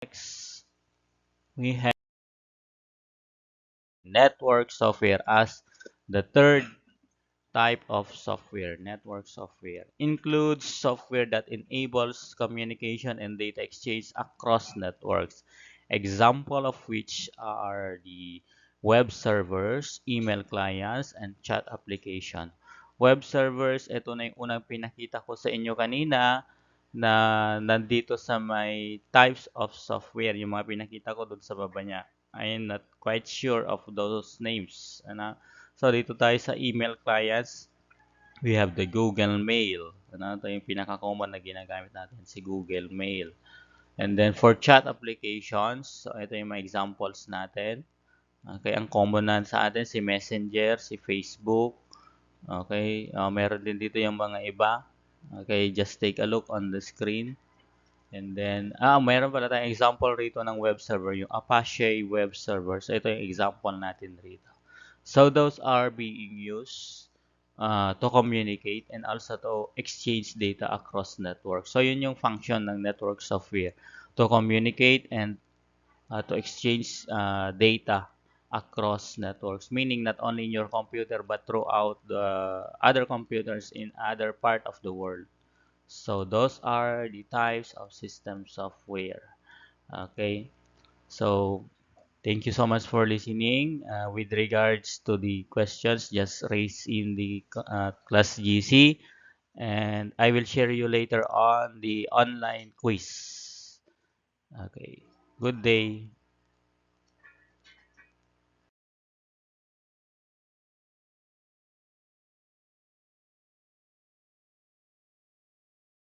Next, we have network software as the third type of software. Network software includes software that enables communication and data exchange across networks. Example of which are the web servers, email clients, and chat application. Web servers, ito na yung unang pinakita ko sa inyo kanina na nandito sa may types of software. Yung mga pinakita ko doon sa baba niya. I am not quite sure of those names. Ano? So, dito tayo sa email clients. We have the Google Mail. Ano? Ito yung pinaka-common na ginagamit natin, si Google Mail. And then, for chat applications, so ito yung mga examples natin. Okay, ang common na sa atin, si Messenger, si Facebook. Okay, meron din dito yung mga iba. Okay, just take a look on the screen. And then, mayroon pala tayong example rito ng web server, yung Apache web server. So, ito yung example natin rito. So, those are being used to communicate and also to exchange data across networks. So, yun yung function ng network software. To communicate and to exchange data across networks. Meaning, not only in your computer, but throughout the other computers in other part of the world. So those are the types of system software. Okay. So thank you so much for listening. With regards to the questions, just raise in the class GC, and I will share you later on the online quiz. Okay. Good day.